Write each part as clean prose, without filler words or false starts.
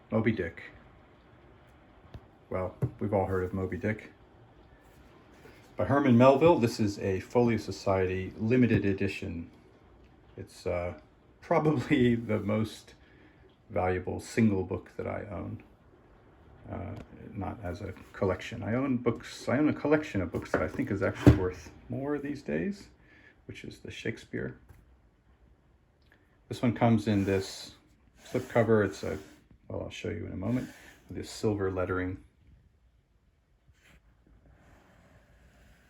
Moby Dick. Well, we've all heard of Moby Dick. By Herman Melville. This is a Folio Society limited edition. It's probably the most valuable single book that I own. Not as a collection. I own a collection of books that I think is actually worth more these days, which is the Shakespeare. This one comes in this slipcover. I'll show you in a moment, this silver lettering.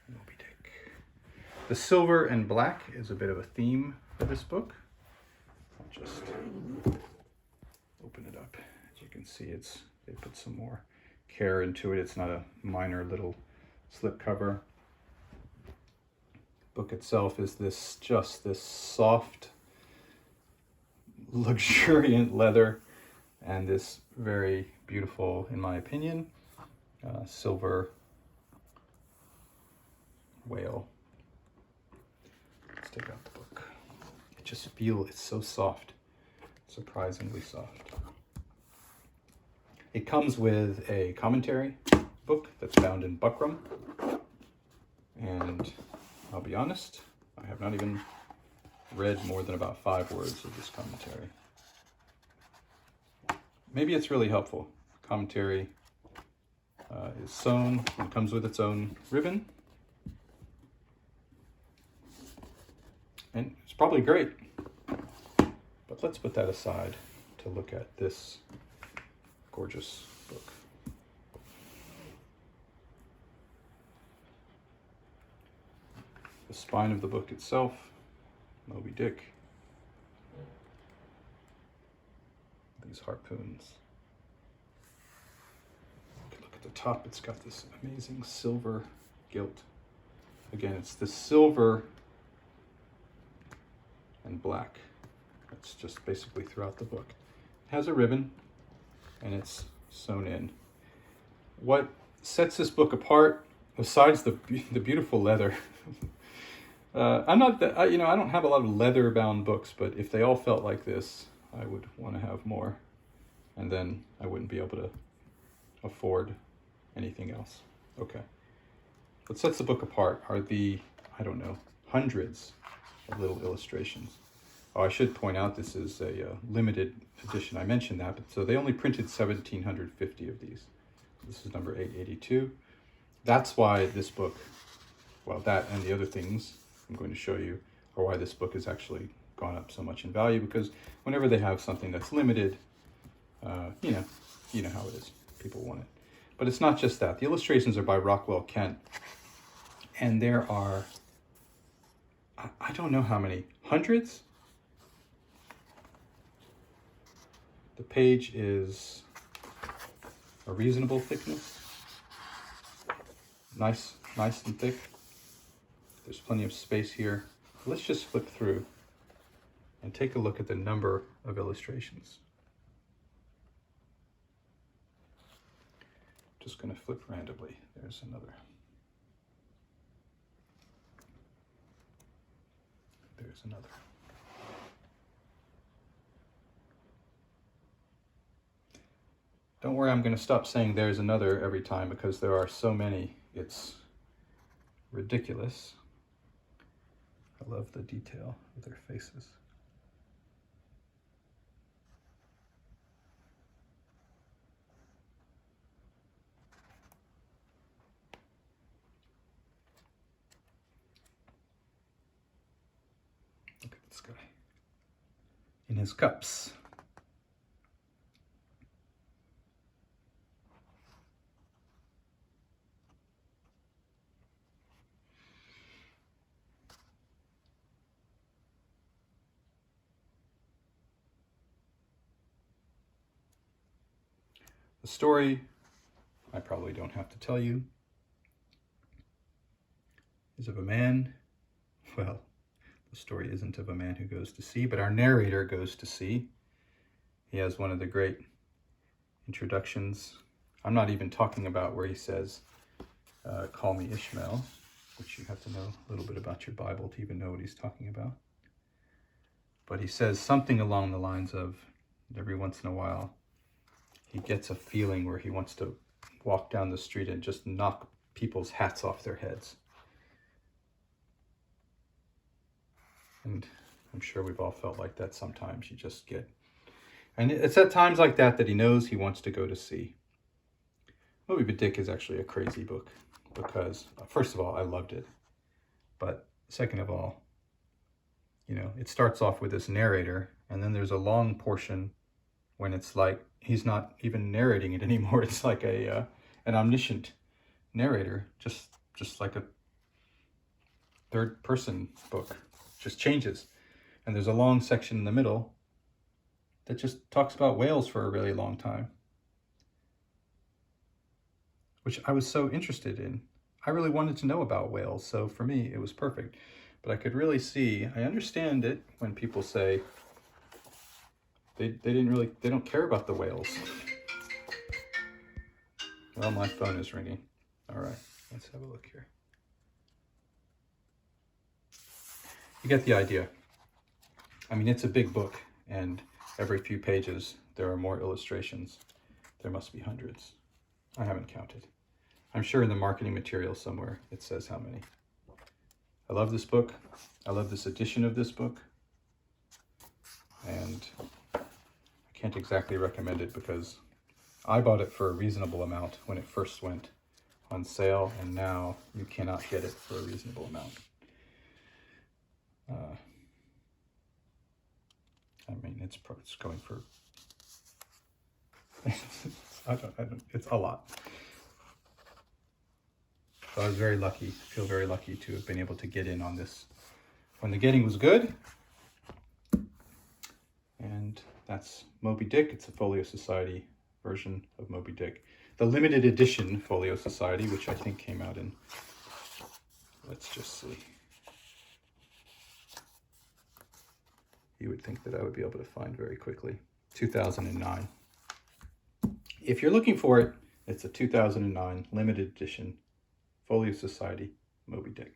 Moby Dick. The silver and black is a bit of a theme for this book. I'll just open it up. As you can see, they put some more care into it. It's not a minor little slipcover. The book itself is this soft, luxuriant leather and this very beautiful, in my opinion, silver whale. Let's take out the book. It's so soft, surprisingly soft. It comes with a commentary book that's bound in buckram, and I'll be honest, I have not even read more than about 5 words of this commentary. Maybe it's really helpful. Commentary is sewn and comes with its own ribbon, and it's probably great. But let's put that aside to look at this gorgeous book. The spine of the book itself, Moby Dick. These harpoons. Look at the top, it's got this amazing silver gilt. Again, it's the silver and black. It's just basically throughout the book. It has a ribbon and it's sewn in. What sets this book apart, besides the beautiful leather, I don't have a lot of leather-bound books, but if they all felt like this, I would want to have more, and then I wouldn't be able to afford anything else. Okay. What sets the book apart are the, hundreds of little illustrations. Oh, I should point out this is a limited edition. I mentioned that, but so they only printed 1,750 of these. This is number 882. That's why this book, well, that and the other things I'm going to show you are why this book has actually gone up so much in value, because whenever they have something that's limited, you know how it is. People want it. But it's not just that. The illustrations are by Rockwell Kent, and there are, I don't know how many, hundreds? The page is a reasonable thickness. Nice and thick. There's plenty of space here. Let's just flip through and take a look at the number of illustrations. Just going to flip randomly. There's another. There's another. Don't worry, I'm going to stop saying there's another every time because there are so many. It's ridiculous. I love the detail of their faces. Look at this guy in his cups. The story, I probably don't have to tell you, is of a man. Well, the story isn't of a man who goes to sea, but our narrator goes to sea. He has one of the great introductions. I'm not even talking about where he says, call me Ishmael, which you have to know a little bit about your Bible to even know what he's talking about. But he says something along the lines of, every once in a while, he gets a feeling where he wants to walk down the street and just knock people's hats off their heads. And I'm sure we've all felt like that sometimes. You just get... And it's at times like that that he knows he wants to go to sea. Moby Dick is actually a crazy book because, first of all, I loved it. But second of all, you know, it starts off with this narrator, and then there's a long portion when it's like he's not even narrating it anymore. It's like an omniscient narrator, just like a third-person book. Just changes. And there's a long section in the middle that just talks about whales for a really long time, which I was so interested in. I really wanted to know about whales, so for me it was perfect. But I could really see, I understand it when people say they don't care about the whales. Well, my phone is ringing. All right, let's have a look here. You get the idea. I mean, it's a big book, and every few pages there are more illustrations. There must be hundreds. I haven't counted. I'm sure in the marketing material somewhere it says how many. I love this book. I love this edition of this book. And I can't exactly recommend it because I bought it for a reasonable amount when it first went on sale, and now you cannot get it for a reasonable amount. I mean, it's going for, it's a lot. So I was very lucky, feel very lucky to have been able to get in on this when the getting was good. And that's Moby Dick. It's a Folio Society version of Moby Dick. The limited edition Folio Society, which I think came out in, let's just see. You would think that I would be able to find very quickly. 2009. If you're looking for it, it's a 2009 limited edition Folio Society Moby Dick.